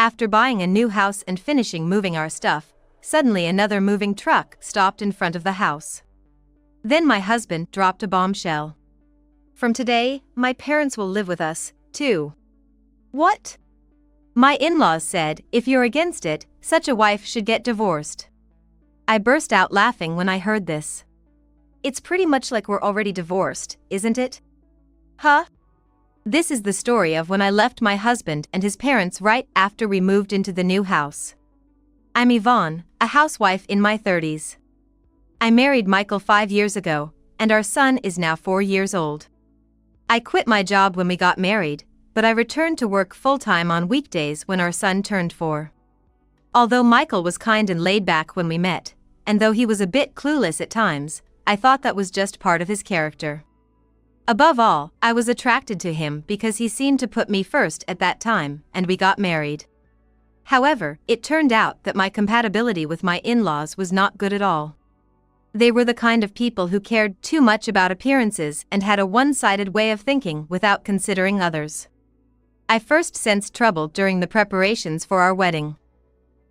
After buying a new house and finishing moving our stuff, suddenly another moving truck stopped in front of the house. Then my husband dropped a bombshell. From today, my parents will live with us, too. What? My in-laws said, if you're against it, such a wife should get divorced. I burst out laughing when I heard this. It's pretty much like we're already divorced, isn't it? Huh? This is the story of when I left my husband and his parents right after we moved into the new house. I'm Yvonne, a housewife in my 30s. I married Michael 5 years ago, and our son is now 4 years old. I quit my job when we got married, but I returned to work full-time on weekdays when our son turned 4. Although Michael was kind and laid back when we met, and though he was a bit clueless at times, I thought that was just part of his character. Above all, I was attracted to him because he seemed to put me first at that time, and we got married. However, it turned out that my compatibility with my in-laws was not good at all. They were the kind of people who cared too much about appearances and had a one-sided way of thinking without considering others. I first sensed trouble during the preparations for our wedding.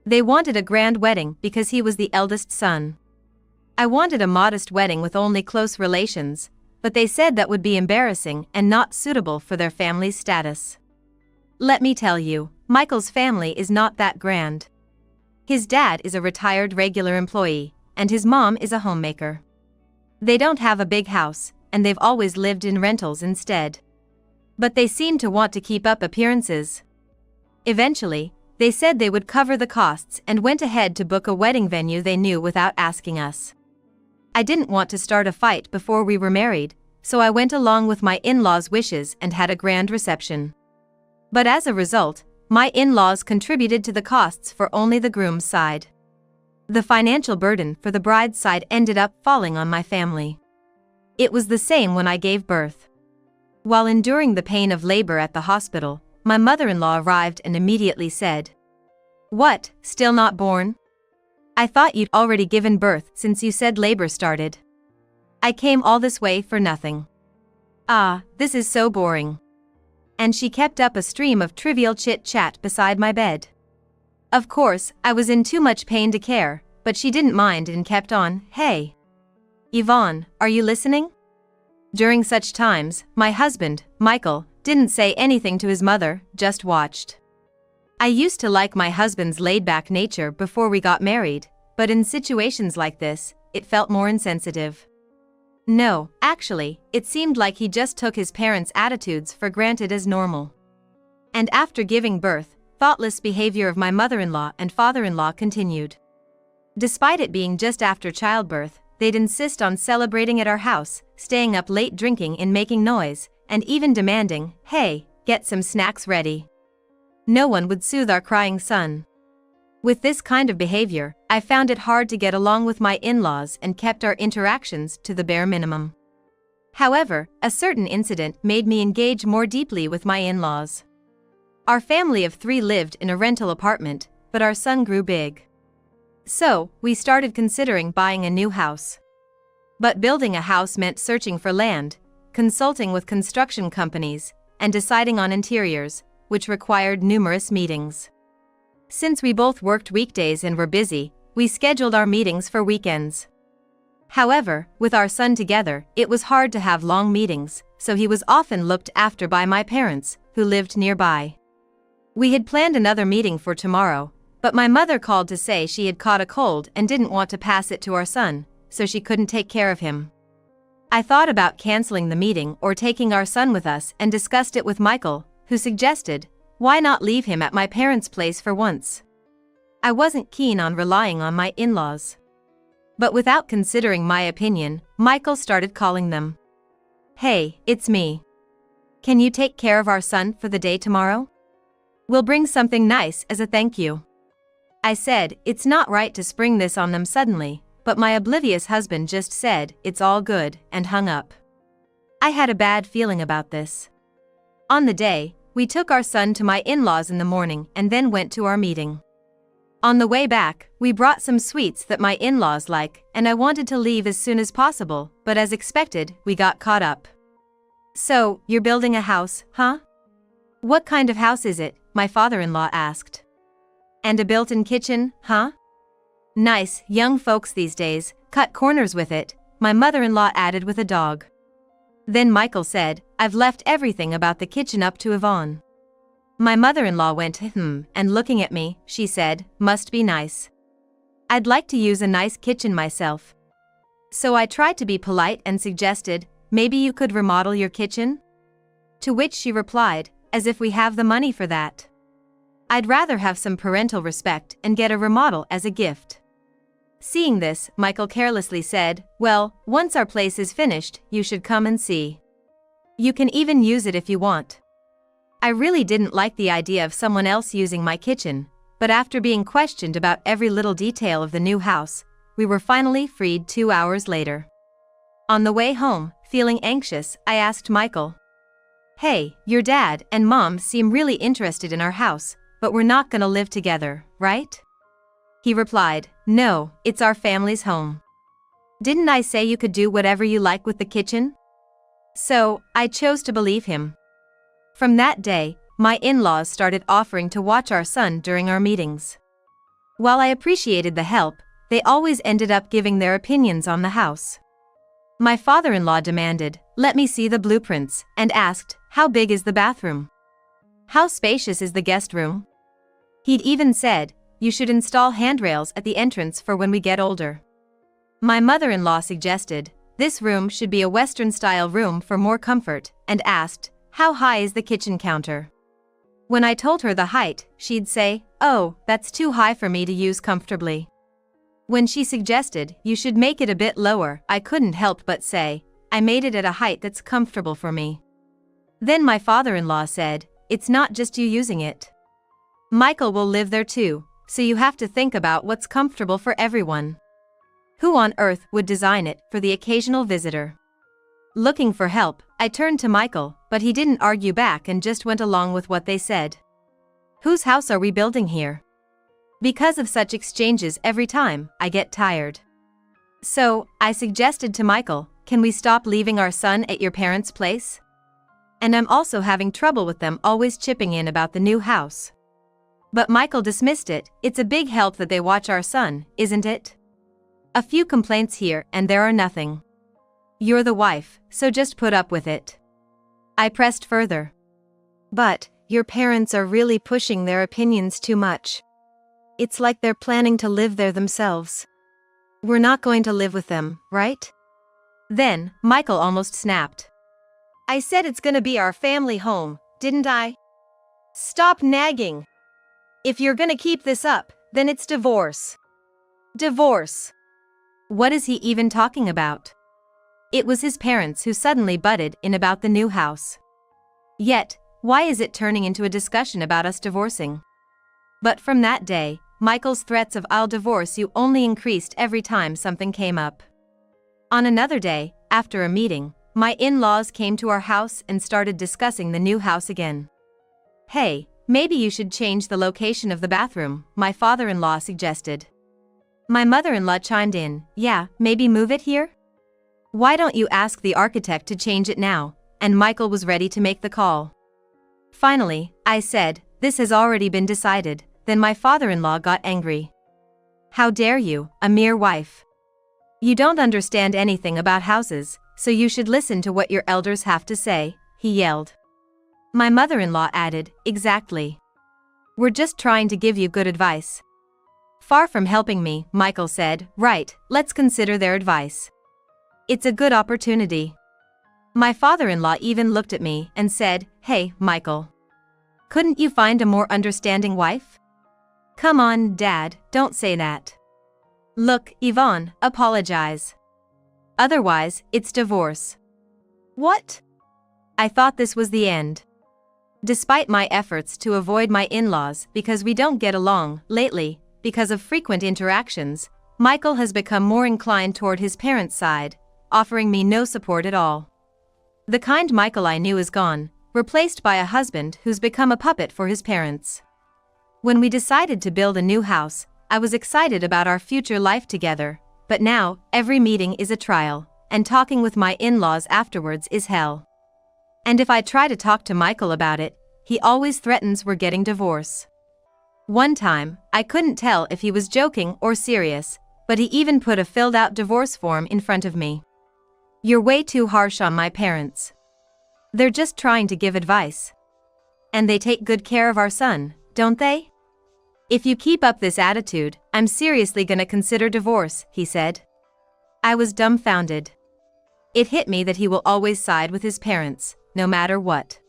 They wanted a grand wedding because he was the eldest son. I wanted a modest wedding with only close relations, but they said that would be embarrassing and not suitable for their family's status. Let me tell you, Michael's family is not that grand. His dad is a retired regular employee, and his mom is a homemaker. They don't have a big house, and they've always lived in rentals instead. But they seem to want to keep up appearances. Eventually, they said they would cover the costs and went ahead to book a wedding venue they knew without asking us. I didn't want to start a fight before we were married, so I went along with my in-laws' wishes and had a grand reception. But as a result, my in-laws contributed to the costs for only the groom's side. The financial burden for the bride's side ended up falling on my family. It was the same when I gave birth. While enduring the pain of labor at the hospital, my mother-in-law arrived and immediately said, "What, still not born? I thought you'd already given birth since you said labor started. I came all this way for nothing. Ah, this is so boring." And she kept up a stream of trivial chit-chat beside my bed. Of course, I was in too much pain to care, but she didn't mind and kept on, "Hey, Yvonne, are you listening?" During such times, my husband, Michael, didn't say anything to his mother, just watched. I used to like my husband's laid-back nature before we got married, but in situations like this, it felt more insensitive. No, actually, it seemed like he just took his parents' attitudes for granted as normal. And after giving birth, thoughtless behavior of my mother-in-law and father-in-law continued. Despite it being just after childbirth, they'd insist on celebrating at our house, staying up late drinking and making noise, and even demanding, "Hey, get some snacks ready." No one would soothe our crying son. With this kind of behavior, I found it hard to get along with my in-laws and kept our interactions to the bare minimum. However, a certain incident made me engage more deeply with my in-laws. Our family of 3 lived in a rental apartment, but our son grew big. So, we started considering buying a new house. But building a house meant searching for land, consulting with construction companies, and deciding on interiors, which required numerous meetings. Since we both worked weekdays and were busy, we scheduled our meetings for weekends. However, with our son together, it was hard to have long meetings, so he was often looked after by my parents, who lived nearby. We had planned another meeting for tomorrow, but my mother called to say she had caught a cold and didn't want to pass it to our son, so she couldn't take care of him. I thought about canceling the meeting or taking our son with us and discussed it with Michael, who suggested, why not leave him at my parents' place for once? I wasn't keen on relying on my in-laws. But without considering my opinion, Michael started calling them. "Hey, it's me. Can you take care of our son for the day tomorrow? We'll bring something nice as a thank you." I said, it's not right to spring this on them suddenly, but my oblivious husband just said, "It's all good," and hung up. I had a bad feeling about this. On the day, we took our son to my in-laws in the morning and then went to our meeting. On the way back, we brought some sweets that my in-laws like, and I wanted to leave as soon as possible, but as expected, we got caught up. "So, you're building a house, huh? What kind of house is it?" my father-in-law asked. And a built-in kitchen, huh? Nice, young folks these days cut corners with it, my mother-in-law added with a dog. Then Michael said, I've left everything about the kitchen up to Yvonne. My mother-in-law went and looking at me, she said, must be nice. I'd like to use a nice kitchen myself. So I tried to be polite and suggested, maybe you could remodel your kitchen? To which she replied, as if we have the money for that. I'd rather have some parental respect and get a remodel as a gift. Seeing this, Michael carelessly said, well, once our place is finished, you should come and see. You can even use it if you want. I really didn't like the idea of someone else using my kitchen, but after being questioned about every little detail of the new house, we were finally freed 2 hours later. On the way home, feeling anxious, I asked Michael, hey, your dad and mom seem really interested in our house, but we're not gonna live together, right? He replied, no, it's our family's home. Didn't I say you could do whatever you like with the kitchen? So, I chose to believe him. From that day, my in-laws started offering to watch our son during our meetings. While I appreciated the help, they always ended up giving their opinions on the house. My father-in-law demanded, let me see the blueprints, and asked, how big is the bathroom? How spacious is the guest room? He'd even said, you should install handrails at the entrance for when we get older. My mother-in-law suggested, this room should be a Western-style room for more comfort, and asked, how high is the kitchen counter? When I told her the height, she'd say, oh, that's too high for me to use comfortably. When she suggested, you should make it a bit lower, I couldn't help but say, I made it at a height that's comfortable for me. Then my father-in-law said, it's not just you using it. Michael will live there too, so you have to think about what's comfortable for everyone. Who on earth would design it for the occasional visitor? Looking for help, I turned to Michael, but he didn't argue back and just went along with what they said. Whose house are we building here? Because of such exchanges every time, I get tired. So, I suggested to Michael, can we stop leaving our son at your parents' place? And I'm also having trouble with them always chipping in about the new house. But Michael dismissed it, it's a big help that they watch our son, isn't it? A few complaints here and there are nothing. You're the wife, so just put up with it. I pressed further. But, your parents are really pushing their opinions too much. It's like they're planning to live there themselves. We're not going to live with them, right? Then, Michael almost snapped. I said it's gonna be our family home, didn't I? Stop nagging. If you're gonna keep this up, then it's divorce. Divorce. What is he even talking about? It was his parents who suddenly butted in about the new house. Yet, why is it turning into a discussion about us divorcing? But from that day, Michael's threats of I'll divorce you only increased every time something came up. On another day, after a meeting, my in-laws came to our house and started discussing the new house again. Hey, maybe you should change the location of the bathroom, my father-in-law suggested. My mother-in-law chimed in, yeah, maybe move it here? Why don't you ask the architect to change it now? And Michael was ready to make the call. Finally, I said, this has already been decided. Then my father-in-law got angry. How dare you, a mere wife? You don't understand anything about houses, so you should listen to what your elders have to say, he yelled. My mother-in-law added, exactly. We're just trying to give you good advice. Far from helping me, Michael said, right, let's consider their advice. It's a good opportunity. My father-in-law even looked at me and said, hey, Michael. Couldn't you find a more understanding wife? Come on, Dad, don't say that. Look, Yvonne, apologize. Otherwise, it's divorce. What? I thought this was the end. Despite my efforts to avoid my in-laws because we don't get along, lately, because of frequent interactions, Michael has become more inclined toward his parents' side, offering me no support at all. The kind Michael I knew is gone, replaced by a husband who's become a puppet for his parents. When we decided to build a new house, I was excited about our future life together, but now, every meeting is a trial, and talking with my in-laws afterwards is hell. And if I try to talk to Michael about it, he always threatens we're getting divorce. One time, I couldn't tell if he was joking or serious, but he even put a filled-out divorce form in front of me. "You're way too harsh on my parents. They're just trying to give advice. And they take good care of our son, don't they? If you keep up this attitude, I'm seriously gonna consider divorce," he said. I was dumbfounded. It hit me that he will always side with his parents, no matter what.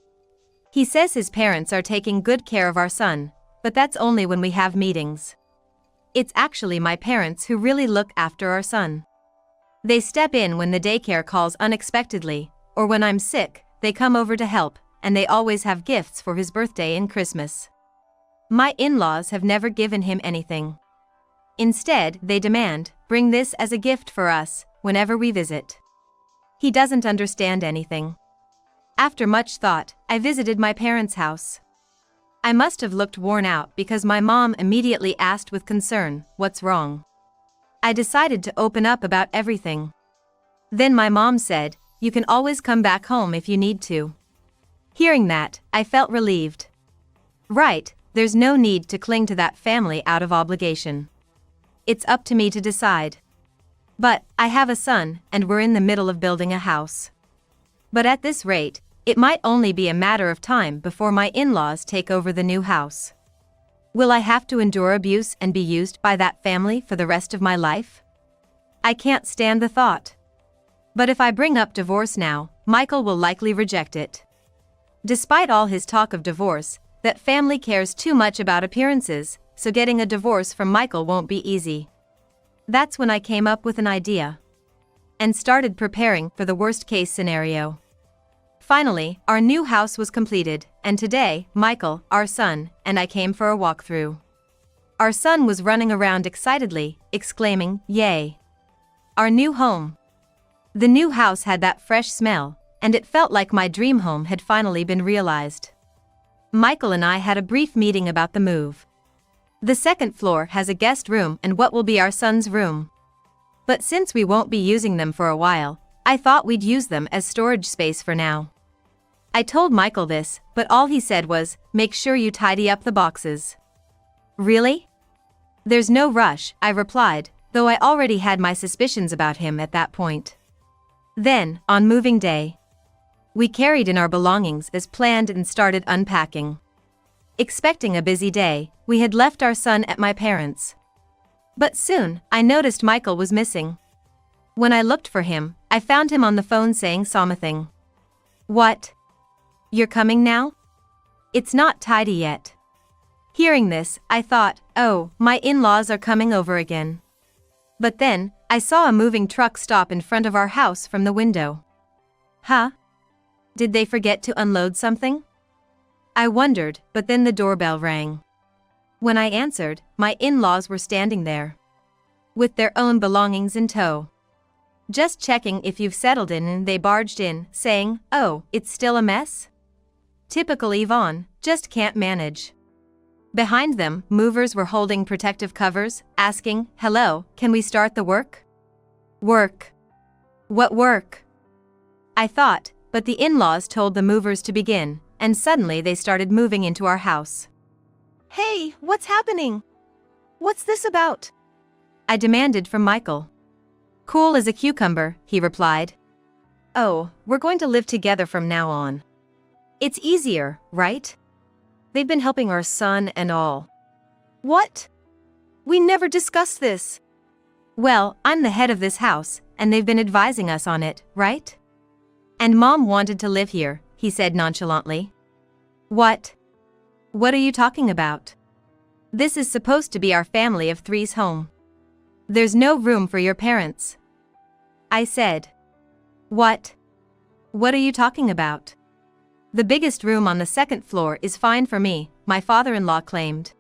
He says his parents are taking good care of our son, but that's only when we have meetings. It's actually my parents who really look after our son. They step in when the daycare calls unexpectedly, or when I'm sick, they come over to help, and they always have gifts for his birthday and Christmas. My in-laws have never given him anything. Instead, they demand, "Bring this as a gift for us," whenever we visit. He doesn't understand anything. After much thought, I visited my parents' house. I must have looked worn out because my mom immediately asked with concern, "What's wrong?" I decided to open up about everything. Then my mom said, "You can always come back home if you need to." Hearing that, I felt relieved. Right, there's no need to cling to that family out of obligation. It's up to me to decide. But, I have a son, and we're in the middle of building a house. But at this rate, it might only be a matter of time before my in-laws take over the new house. Will I have to endure abuse and be used by that family for the rest of my life? I can't stand the thought. But if I bring up divorce now, Michael will likely reject it. Despite all his talk of divorce, that family cares too much about appearances, so getting a divorce from Michael won't be easy. That's when I came up with an idea. And started preparing for the worst-case scenario. Finally, our new house was completed, and today, Michael, our son, and I came for a walkthrough. Our son was running around excitedly, exclaiming, "Yay! Our new home!" The new house had that fresh smell, and it felt like my dream home had finally been realized. Michael and I had a brief meeting about the move. The second floor has a guest room and what will be our son's room. But since we won't be using them for a while, I thought we'd use them as storage space for now. I told Michael this, but all he said was, "Make sure you tidy up the boxes." Really? There's no rush, I replied, though I already had my suspicions about him at that point. Then, on moving day, we carried in our belongings as planned and started unpacking. Expecting a busy day, we had left our son at my parents'. But soon, I noticed Michael was missing. When I looked for him, I found him on the phone saying something. "What? You're coming now? It's not tidy yet." Hearing this, I thought, oh, my in-laws are coming over again. But then, I saw a moving truck stop in front of our house from the window. Huh? Did they forget to unload something? I wondered, but then the doorbell rang. When I answered, my in-laws were standing there. With their own belongings in tow. "Just checking if you've settled in," and they barged in, saying, "Oh, it's still a mess?" Typical Yvonne, just can't manage. Behind them, movers were holding protective covers, asking, "Hello, can we start the work?" Work? What work? I thought, but the in-laws told the movers to begin, and suddenly they started moving into our house. "Hey, what's happening? What's this about?" I demanded from Michael. "Cool as a cucumber," he replied. "Oh, we're going to live together from now on. It's easier, right? They've been helping our son and all." "What? We never discussed this." "Well, I'm the head of this house, and they've been advising us on it, right? And Mom wanted to live here," he said nonchalantly. "What? What are you talking about? This is supposed to be our family of three's home. There's no room for your parents," I said. "What? What are you talking about? The biggest room on the second floor is fine for me," my father-in-law claimed.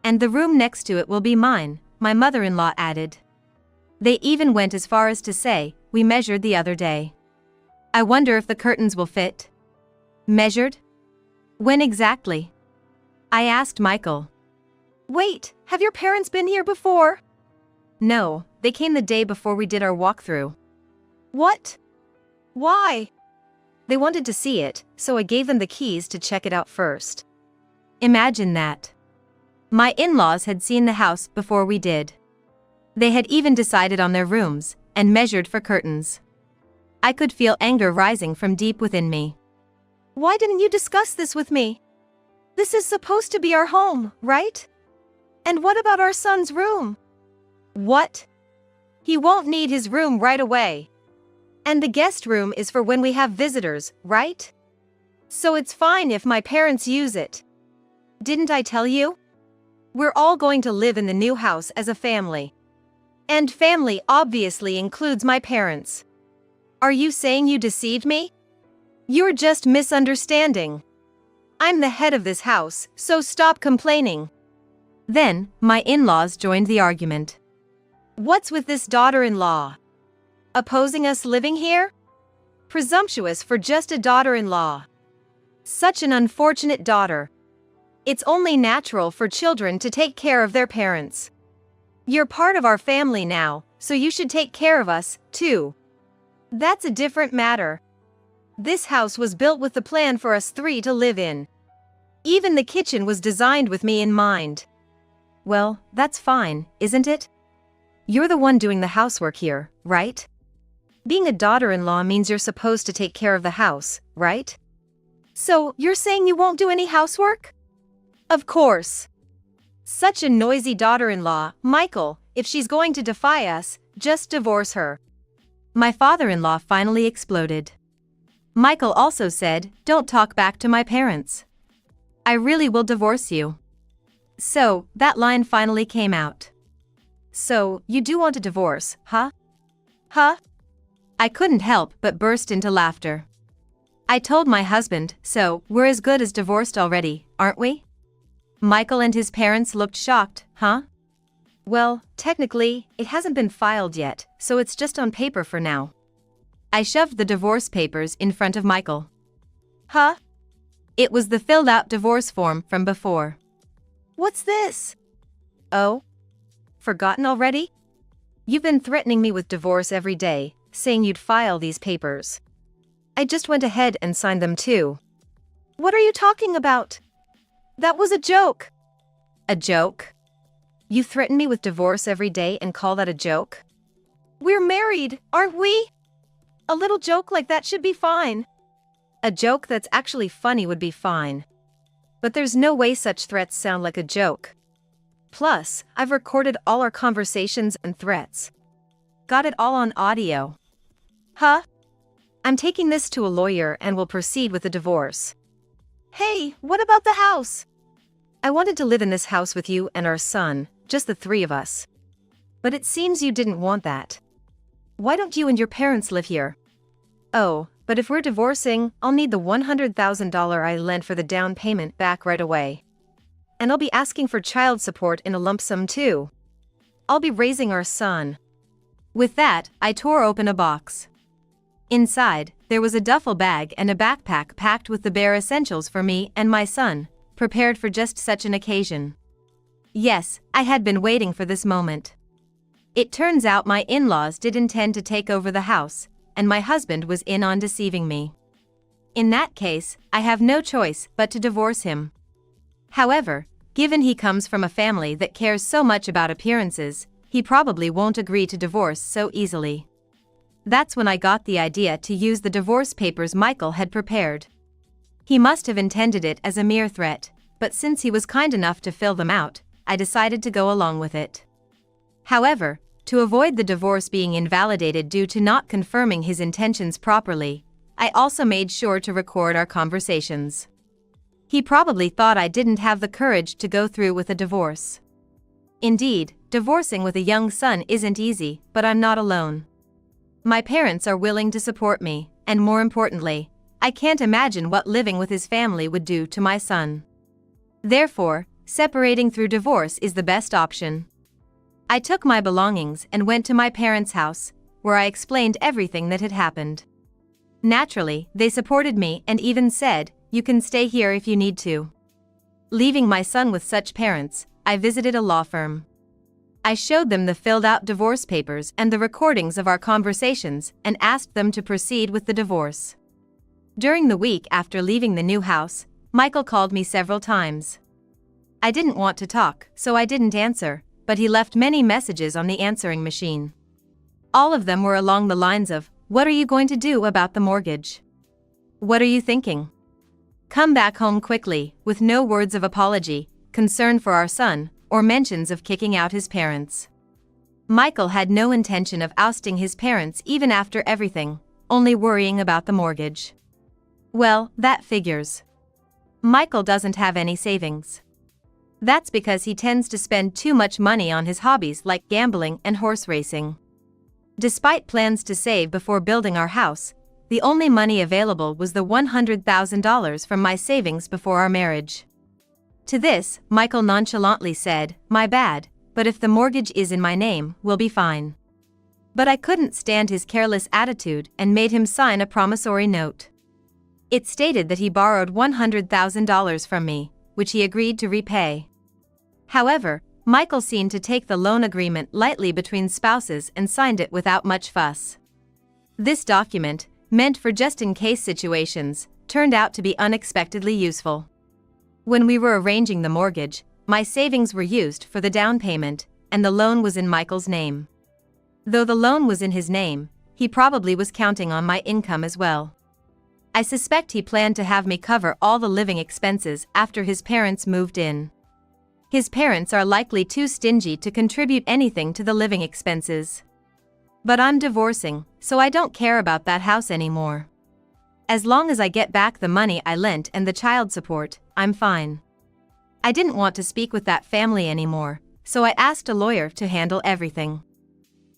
"And the room next to it will be mine," my mother-in-law added. They even went as far as to say, "We measured the other day. I wonder if the curtains will fit." Measured? When exactly? I asked Michael. "Wait, have your parents been here before?" "No, they came the day before we did our walkthrough." "What? Why?" "They wanted to see it, so I gave them the keys to check it out first." Imagine that. My in-laws had seen the house before we did. They had even decided on their rooms and measured for curtains. I could feel anger rising from deep within me. Why didn't you discuss this with me? This is supposed to be our home, right? And what about our son's room? What? He won't need his room right away. And the guest room is for when we have visitors, right? So it's fine if my parents use it. Didn't I tell you? We're all going to live in the new house as a family. And family obviously includes my parents. Are you saying you deceived me? You're just misunderstanding. I'm the head of this house, so stop complaining. Then, my in-laws joined the argument. What's with this daughter-in-law? Opposing us living here? Presumptuous for just a daughter-in-law. Such an unfortunate daughter. It's only natural for children to take care of their parents. You're part of our family now, so you should take care of us, too. That's a different matter. This house was built with the plan for us three to live in. Even the kitchen was designed with me in mind. Well, that's fine, isn't it? You're the one doing the housework here, right? Being a daughter-in-law means you're supposed to take care of the house, right? So, you're saying you won't do any housework? Of course. Such a noisy daughter-in-law, Michael, if she's going to defy us, just divorce her. My father-in-law finally exploded. Michael also said, don't talk back to my parents. I really will divorce you. So, that line finally came out. So, you do want a divorce, huh? Huh? I couldn't help but burst into laughter. I told my husband, so, we're as good as divorced already, aren't we? Michael and his parents looked shocked, huh? Well, technically, it hasn't been filed yet, so it's just on paper for now. I shoved the divorce papers in front of Michael. Huh? It was the filled-out divorce form from before. What's this? Oh? Forgotten already? You've been threatening me with divorce every day, saying you'd file these papers. I just went ahead and signed them too. What are you talking about? That was a joke. A joke? You threaten me with divorce every day and call that a joke? We're married, aren't we? A little joke like that should be fine. A joke that's actually funny would be fine. But there's no way such threats sound like a joke. Plus, I've recorded all our conversations and threats. Got it all on audio. Huh? I'm taking this to a lawyer and will proceed with the divorce. Hey, what about the house? I wanted to live in this house with you and our son, just the three of us. But it seems you didn't want that. Why don't you and your parents live here? Oh, but if we're divorcing, I'll need the $100,000 I lent for the down payment back right away. And I'll be asking for child support in a lump sum too. I'll be raising our son. With that, I tore open a box. Inside, there was a duffel bag and a backpack packed with the bare essentials for me and my son, prepared for just such an occasion. Yes, I had been waiting for this moment. It turns out my in-laws did intend to take over the house, and my husband was in on deceiving me. In that case, I have no choice but to divorce him. However, given he comes from a family that cares so much about appearances, he probably won't agree to divorce so easily. That's when I got the idea to use the divorce papers Michael had prepared. He must have intended it as a mere threat, but since he was kind enough to fill them out, I decided to go along with it. However, to avoid the divorce being invalidated due to not confirming his intentions properly, I also made sure to record our conversations. He probably thought I didn't have the courage to go through with a divorce. Indeed, divorcing with a young son isn't easy, but I'm not alone. My parents are willing to support me, and more importantly, I can't imagine what living with his family would do to my son. Therefore, separating through divorce is the best option. I took my belongings and went to my parents' house, where I explained everything that had happened. Naturally, they supported me and even said, "You can stay here if you need to." Leaving my son with such parents, I visited a law firm. I showed them the filled-out divorce papers and the recordings of our conversations and asked them to proceed with the divorce. During the week after leaving the new house, Michael called me several times. I didn't want to talk, so I didn't answer, but he left many messages on the answering machine. All of them were along the lines of, "What are you going to do about the mortgage? What are you thinking? Come back home quickly," with no words of apology, concern for our son, or mentions of kicking out his parents. Michael had no intention of ousting his parents even after everything, only worrying about the mortgage. Well, that figures. Michael doesn't have any savings. That's because he tends to spend too much money on his hobbies like gambling and horse racing. Despite plans to save before building our house, the only money available was the $100,000 from my savings before our marriage. To this, Michael nonchalantly said, "My bad, but if the mortgage is in my name, we'll be fine." But I couldn't stand his careless attitude and made him sign a promissory note. It stated that he borrowed $100,000 from me, which he agreed to repay. However, Michael seemed to take the loan agreement lightly between spouses and signed it without much fuss. This document, meant for just-in-case situations, turned out to be unexpectedly useful. When we were arranging the mortgage, my savings were used for the down payment, and the loan was in Michael's name. Though the loan was in his name, he probably was counting on my income as well. I suspect he planned to have me cover all the living expenses after his parents moved in. His parents are likely too stingy to contribute anything to the living expenses. But I'm divorcing, so I don't care about that house anymore. As long as I get back the money I lent and the child support, I'm fine. I didn't want to speak with that family anymore, so I asked a lawyer to handle everything.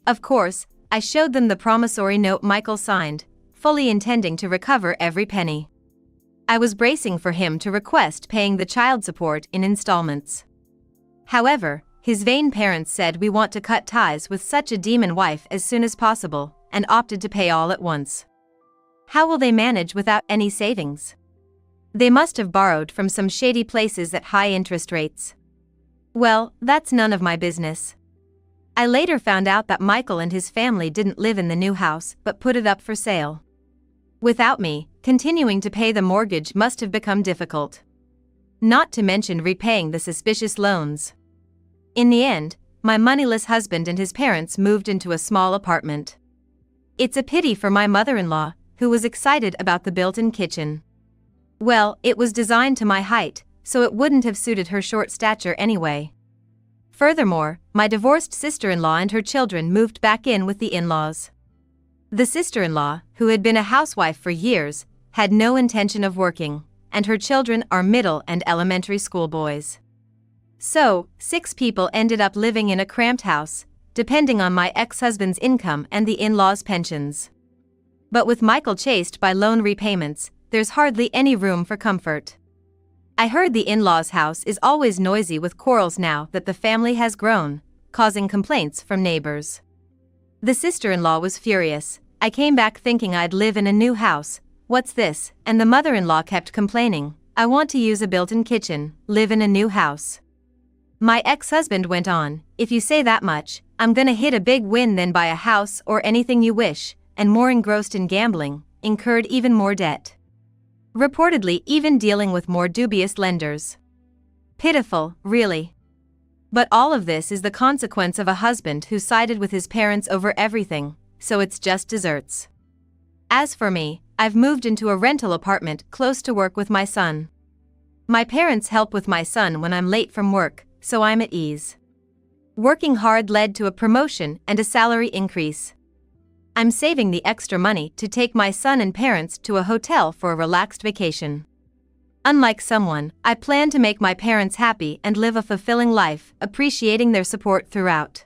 Of course, I showed them the promissory note Michael signed, fully intending to recover every penny. I was bracing for him to request paying the child support in installments. However, his vain parents said we want to cut ties with such a demon wife as soon as possible, and opted to pay all at once. How will they manage without any savings? They must have borrowed from some shady places at high interest rates. Well, that's none of my business. I later found out that Michael and his family didn't live in the new house but put it up for sale. Without me, continuing to pay the mortgage must have become difficult. Not to mention repaying the suspicious loans. In the end, my moneyless husband and his parents moved into a small apartment. It's a pity for my mother-in-law, who was excited about the built-in kitchen. Well, it was designed to my height, so it wouldn't have suited her short stature anyway. Furthermore, my divorced sister-in-law and her children moved back in with the in-laws. The sister-in-law, who had been a housewife for years, had no intention of working, and her children are middle and elementary school boys. So, 6 people ended up living in a cramped house, depending on my ex-husband's income and the in-laws' pensions. But with Michael chased by loan repayments, there's hardly any room for comfort. I heard the in-laws' house is always noisy with quarrels now that the family has grown, causing complaints from neighbors. The sister-in-law was furious. "I came back thinking I'd live in a new house, what's this?" And the mother-in-law kept complaining, "I want to use a built-in kitchen, live in a new house." My ex-husband went on, "If you say that much, I'm gonna hit a big win, then buy a house or anything you wish," and more engrossed in gambling, incurred even more debt. Reportedly even dealing with more dubious lenders. Pitiful, really. But all of this is the consequence of a husband who sided with his parents over everything, so it's just desserts. As for me, I've moved into a rental apartment close to work with my son. My parents help with my son when I'm late from work, so I'm at ease. Working hard led to a promotion and a salary increase. I'm saving the extra money to take my son and parents to a hotel for a relaxed vacation. Unlike someone, I plan to make my parents happy and live a fulfilling life, appreciating their support throughout.